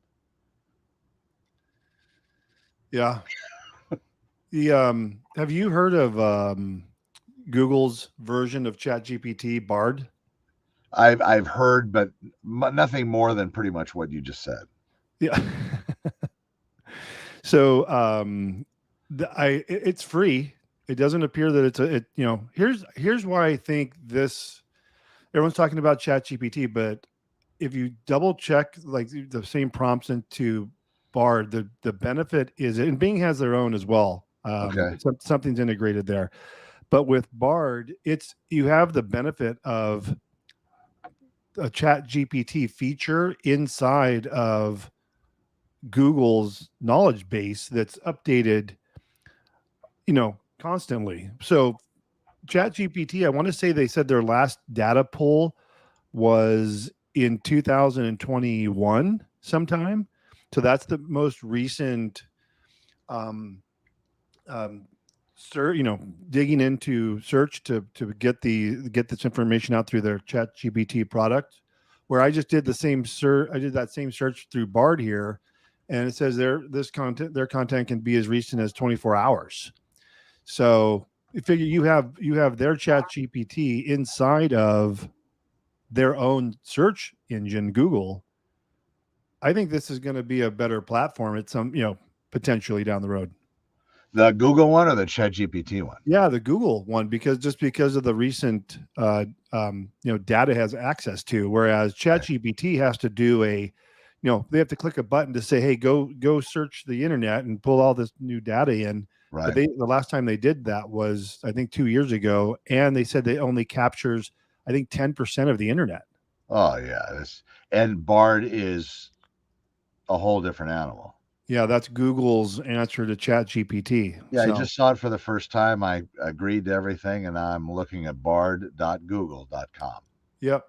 Yeah. Have you heard of Google's version of ChatGPT, Bard? I've heard, but nothing more than pretty much what you just said. Yeah. So it's free. It doesn't appear that here's why I think this. Everyone's talking about ChatGPT, but if you double check like the same prompts into Bard, the benefit is, and Bing has their own as well. Okay. Something's integrated there, but with Bard, you have the benefit of a ChatGPT feature inside of Google's knowledge base that's updated, constantly. So ChatGPT, I want to say they said their last data pull was in 2021 sometime. So that's the most recent digging into search to get this information out through their Chat GPT product, where I just did the same search. I did that same search through Bard here, and it says their content can be as recent as 24 hours. So you figure you have their Chat GPT inside of their own search engine, Google. I think this is going to be a better platform at some, potentially down the road. The Google one or the ChatGPT one? Yeah, the Google one, because of the recent data has access to, whereas ChatGPT has to do they have to click a button to say, hey, go search the internet and pull all this new data in. Right. But the last time they did that was, I think, 2 years ago, and they said they only captures, I think, 10% of the internet. Oh yeah, and Bard is a whole different animal. Yeah, that's Google's answer to ChatGPT. Yeah, I just saw it for the first time. I agreed to everything, and I'm looking at bard.google.com. Yep.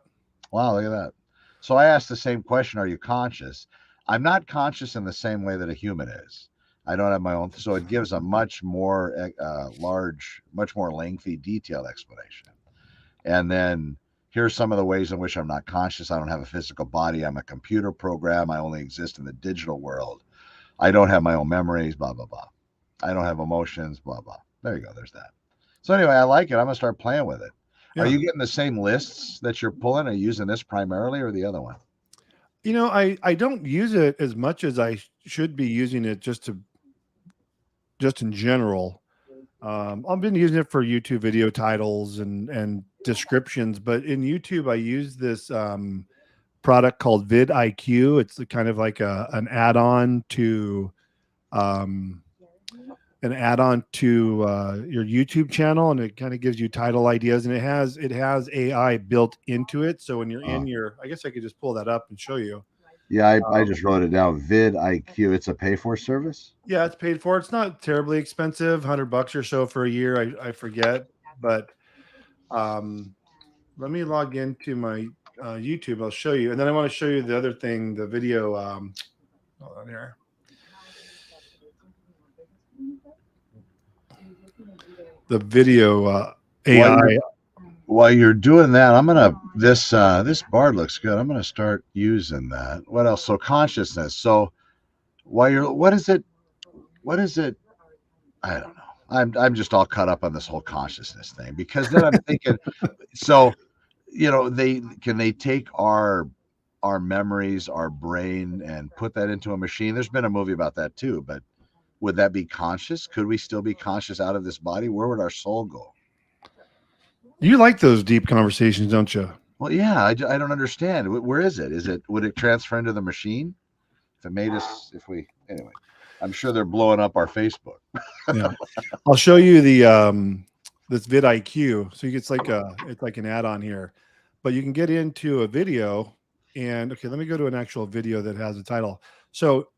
Wow, look at that. So I asked the same question, are you conscious? I'm not conscious in the same way that a human is. I don't have my own, so it gives a much more much more lengthy, detailed explanation. And then here's some of the ways in which I'm not conscious. I don't have a physical body. I'm a computer program. I only exist in the digital world. I don't have my own memories, blah, blah, blah. I don't have emotions, blah, blah. There you go. There's that. So anyway, I like it. I'm going to start playing with it. Yeah. Are you getting the same lists that you're pulling? Are you using this primarily or the other one? I don't use it as much as I should be using it just in general. I've been using it for YouTube video titles and descriptions, but in YouTube, I use this product called vidIQ. It's kind of like an add-on to your YouTube channel, and it kind of gives you title ideas, and it has AI built into it. So when you're in I guess I could just pull that up and show you. Yeah, I just wrote it down. vidIQ. It's a pay-for service? Yeah, it's paid for. It's not terribly expensive, $100 or so for a year. I forget, but let me log into my YouTube. I'll show you, and then I want to show you the other thing, the video. Hold on here. The video AI. While you're doing that, I'm gonna this Bard looks good. I'm gonna start using that. What else? So consciousness. So what is it? I don't know. I'm just all caught up on this whole consciousness thing, because then I'm thinking, so they take our memories, our brain, and put that into a machine. There's been a movie about that too, but would that be conscious? Could we still be conscious out of this body? Where would our soul go? You like those deep conversations, don't you? Well, yeah, I don't understand. Where is it? Would it transfer into the machine? Anyway, I'm sure they're blowing up our Facebook. Yeah, I'll show you the this vidIQ. So it's like an add-on here, but you can get into a video, and okay, let me go to an actual video that has a title. So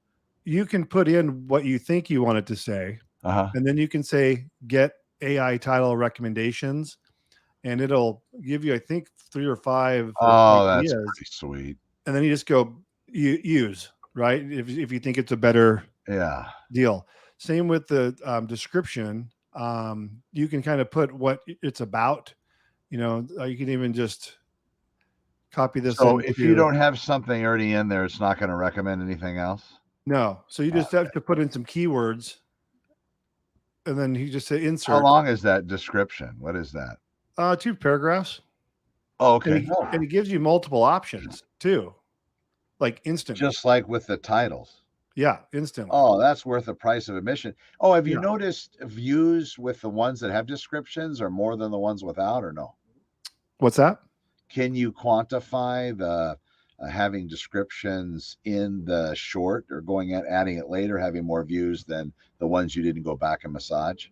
you can put in what you think you want it to say, and then you can say get AI title recommendations, and it'll give you, I think, 3 or 5. Oh, that's pretty sweet. And then you just go use, right? If you think it's a better deal. Same with the description. You can kind of put what it's about. You can even just copy this. So if you don't have something already in there, it's not going to recommend anything else? No. So you just have to put in some keywords, and then you just say insert. How long is that description? What is that? 2 paragraphs. Oh, okay. And it gives you multiple options too, like instant. Just like with the titles. Yeah, instantly. Oh, that's worth the price of admission. Oh, have you noticed views with the ones that have descriptions are more than the ones without, or no? What's that? Can you quantify the having descriptions in the short, or adding it later, having more views than the ones you didn't go back and massage?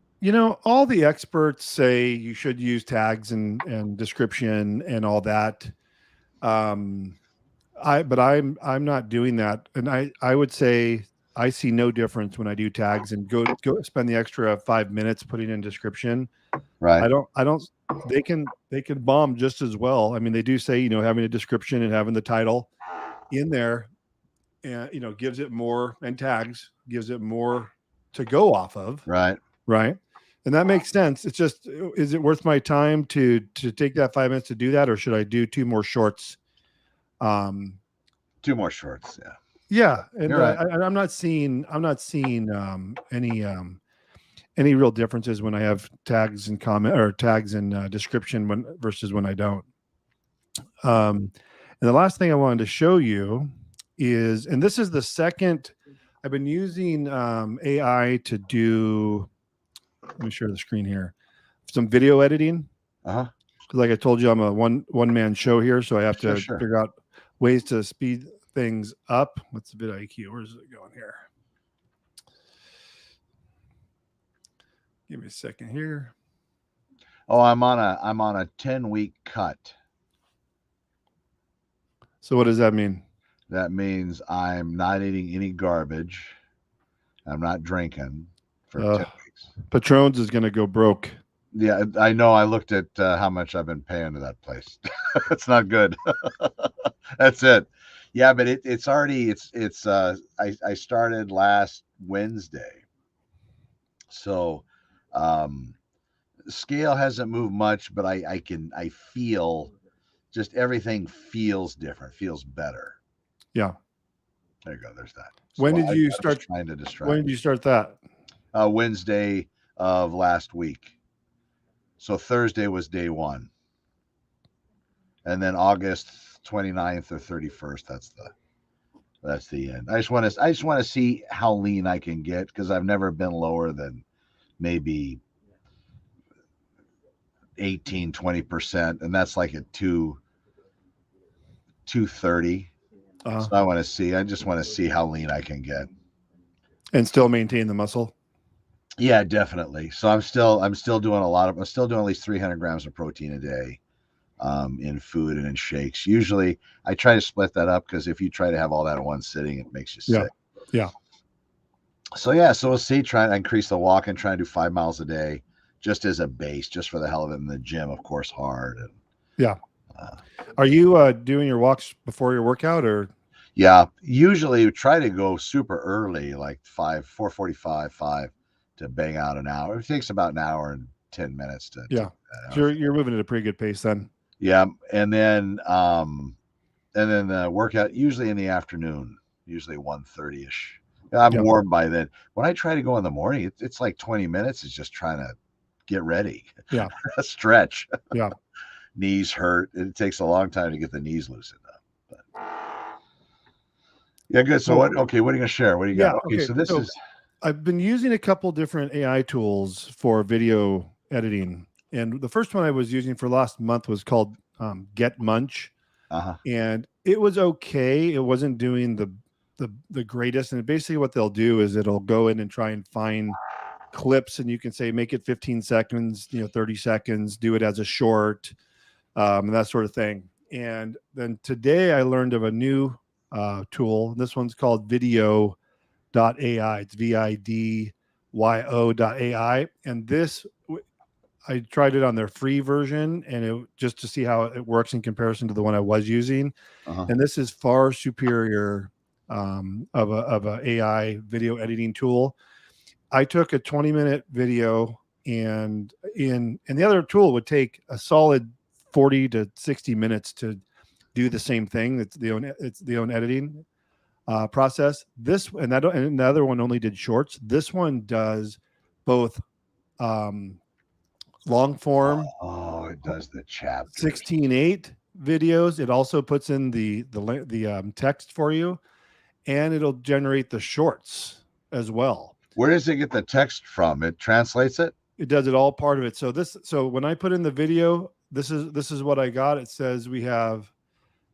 All the experts say you should use tags and description and all that. I'm not doing that. And I would say I see no difference when I do tags and go spend the extra 5 minutes putting in description. Right. I don't, they can bomb just as well. I mean, they do say, having a description and having the title in there, and, gives it more, and tags gives it more to go off of. Right. Right. And that makes sense. It's just, is it worth my time to take that 5 minutes to do that, or should I do 2 more shorts? 2 more shorts. Yeah. Yeah, and You're right. I'm not seeing any real differences when I have tags and comment or tags and description when versus when I don't. And the last thing I wanted to show you is, and this is the second I've been using AI to do. Let me share the screen here. Some video editing. Uh-huh. Because, like I told you, I'm a one man show here, so I have to Sure. figure out ways to speed things up. What's the vid IQ? Where's it going here? Give me a second here. Oh, I'm on a 10-week cut. So what does that mean? That means I'm not eating any garbage. I'm not drinking for 10 weeks. Patrons is going to go broke. Yeah, I know. I looked at how much I've been paying to that place. It's not good. That's it. Yeah, but it's already I started last Wednesday. So scale hasn't moved much, but I feel just everything feels different, feels better. Yeah. There you go. There's that. So When did you start trying to distract? When did you start that? Wednesday of last week. So Thursday was day 1. And then August 29th or 31st, that's the end. I just want to see how lean I can get, because I've never been lower than maybe 18-20%, and that's like at 230. So I just want to see how lean I can get and still maintain the muscle. Yeah, definitely. So I'm still doing I'm still doing at least 300 grams of protein a day in food and in shakes. Usually I try to split that up, because if you try to have all that in one sitting, it makes you sick. Yeah. So we'll see. Try to increase the walk and try to do 5 miles a day, just as a base, just for the hell of it. In the gym, of course, hard. And are you doing your walks before your workout, or? Yeah, usually we try to go super early, like 4:45, 5, to bang out an hour. It takes about an hour and 10 minutes to. So you're moving at a pretty good pace then. Yeah, and then the workout usually in the afternoon, usually 1:30ish. I'm warm by then. When I try to go in the morning, it's like 20 minutes. It's just trying to get ready. Yeah, stretch. Yeah, knees hurt. It takes a long time to get the knees loosened up. But... Yeah, good. So what are you going to share? What do you got? Okay, so this is. I've been using a couple different AI tools for video editing, and the first one I was using for last month was called Get Munch, and it was okay. It wasn't doing the greatest, and basically what they'll do is it'll go in and try and find clips, and you can say make it 15 seconds, 30 seconds, do it as a short, and that sort of thing. And then today I learned of a new tool. This one's called Video.ai. It's VIDYO.ai, and this I tried it on their free version, and it just to see how it works in comparison to the one I was using. And this is far superior of a AI video editing tool. I took a 20-minute video, and the other tool would take a solid 40 to 60 minutes to do the same thing. It's the own editing process. And the other one only did shorts. This one does both long form. Oh, it does the chapters. 16:8 videos. It also puts in the text for you, and it'll generate the shorts as well. Where does it get the text from? It translates it? It does it all, part of it. So when I put in the video, this is what I got. It says we have,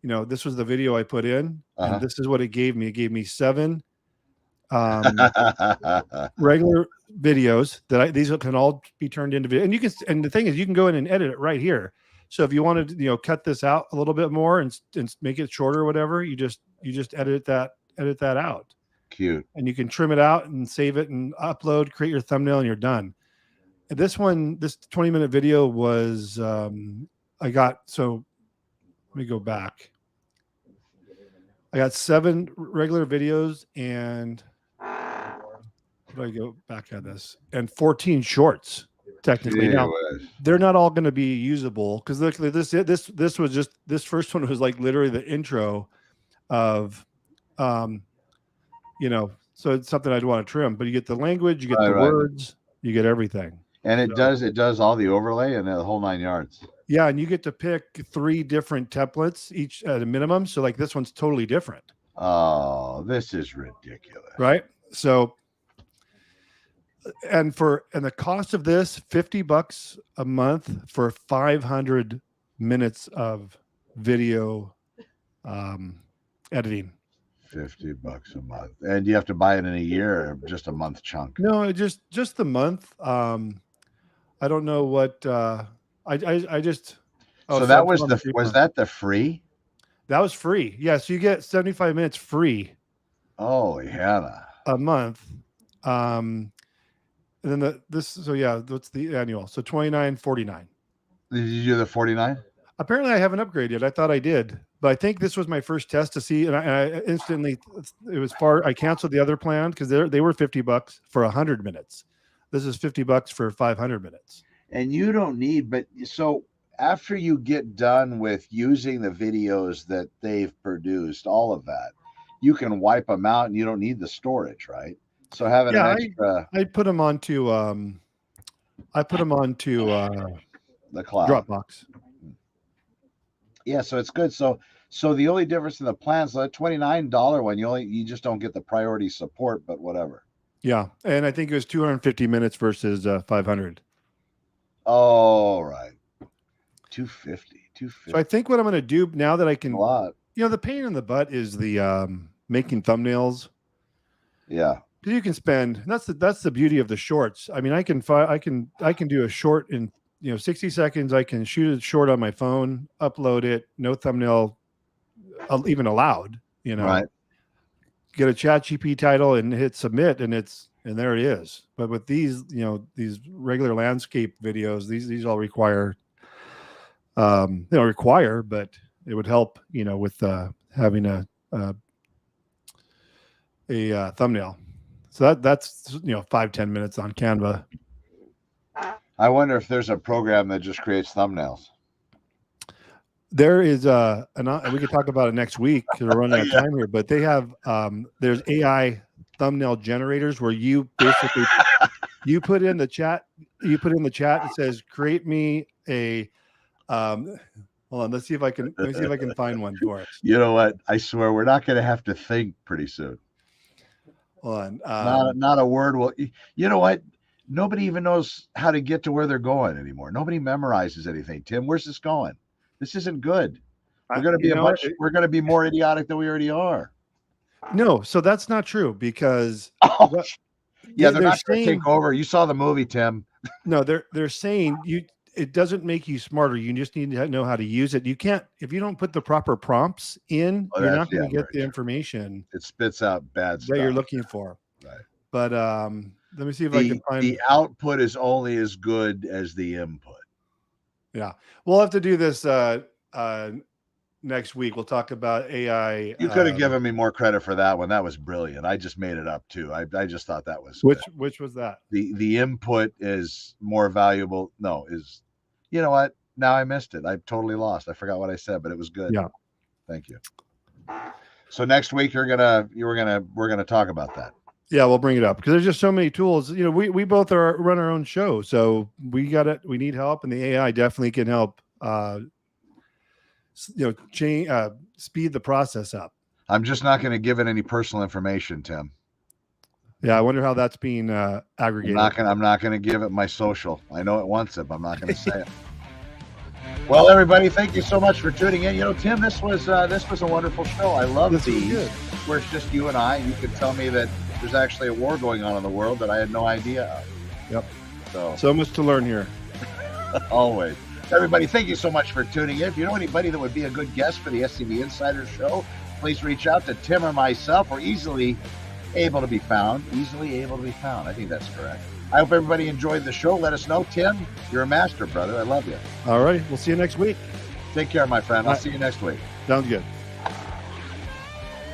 this was the video I put in, and this is what it gave me. It gave me 7 regular videos these can all be turned into video. And the thing is, you can go in and edit it right here. So if you wanted to, cut this out a little bit more and make it shorter or whatever, you just edit that out. Cute. And you can trim it out and save it and upload, create your thumbnail, and you're done. This 20-minute video was let me go back. I got 7 regular videos and I go back at this, and 14 shorts. technically. Gee Now, whiz. they're not all going to be usable because look, this was just this first one was like literally the intro of, you know, so it's something I'd want to trim. But you get the language, you get the Right. words, you get everything. And it does all the overlay and the whole 9 yards. Yeah, and you get to pick 3 different templates each at a minimum. So like this one's totally different. Oh, this is ridiculous. Right. So and the cost of this, $50 a month for 500 minutes of video editing. $50 a month. And you have to buy it in a year or just a month chunk? No, just the month. I don't know what I just so that was that the free? That was free. Yeah, so you get 75 minutes free. Oh, yeah. A month. And then that's the annual. So $29.49. Did you do the 49? Apparently I haven't upgraded. I thought I did, but I think this was my first test to see, and I instantly I canceled the other plan because they were $50 for 100 minutes. This is $50 for 500 minutes. And you don't need, but so after you get done with using the videos that they've produced, all of that, you can wipe them out and you don't need the storage, right? So having an extra, I put them onto the cloud, Dropbox. Yeah, so it's good. So the only difference in the plans, the $29 one, you just don't get the priority support, but whatever. Yeah, and I think it was 250 minutes versus 500. Oh, right. 250. So I think what I'm going to do now that I can, a lot. The pain in the butt is the making thumbnails. Yeah. Because you can spend. That's the beauty of the shorts. I mean, I can do a short in 60 seconds. I can shoot it short on my phone, upload it, no thumbnail even allowed. Right. Get a ChatGPT title and hit submit, and there it is. But with these, these regular landscape videos, these all require, but it would help, with having a thumbnail. So that's 5-10 minutes on Canva. I wonder if there's a program that just creates thumbnails. There is we could talk about it next week because we're running out of time here, but they have there's AI thumbnail generators where you basically you put in the chat, it says create me a hold on, let me see if I can find one for us. You know what? I swear we're not going to have to think pretty soon. Hold on. Not a word will. You know what? Nobody even knows how to get to where they're going anymore. Nobody memorizes anything. Tim, where's this going? This isn't good. We're going to be we're going to be more idiotic than we already are. No, so that's not true because they're not going to take over. You saw the movie, Tim. No, they're saying it doesn't make you smarter. You just need to know how to use it. You can't, if you don't put the proper prompts in, you're not going to get the information. It spits out bad stuff that you're looking for. Right. But let me see if I can find the output is only as good as the input. Yeah, we'll have to do this next week. We'll talk about AI. You could have given me more credit for that one. That was brilliant. I just made it up too. I just thought that was which was that? The input is more valuable. No, is you know what? Now I missed it. I totally lost. I forgot what I said, but it was good. Yeah. Thank you. So next week we're gonna talk about that. Yeah, we'll bring it up because there's just so many tools. We both run our own show, so we need help, and the AI definitely can help. Speed the process up. I'm just not going to give it any personal information, Tim. Yeah, I wonder how that's being aggregated. I'm not going to give it my social. I know it wants it, but I'm not going to say it. Well, everybody, thank you so much for tuning in. Tim, this was a wonderful show. I love these where it's just you and I. You could tell me that there's actually a war going on in the world that I had no idea of. Yep. So much to learn here. Always. Everybody, thank you so much for tuning in. If you know anybody that would be a good guest for the SCV Insider Show, please reach out to Tim or myself. We're easily able to be found. I think that's correct. I hope everybody enjoyed the show. Let us know. Tim, you're a master, brother. I love you. All right. We'll see you next week. Take care, my friend. I'll see you next week. Sounds good.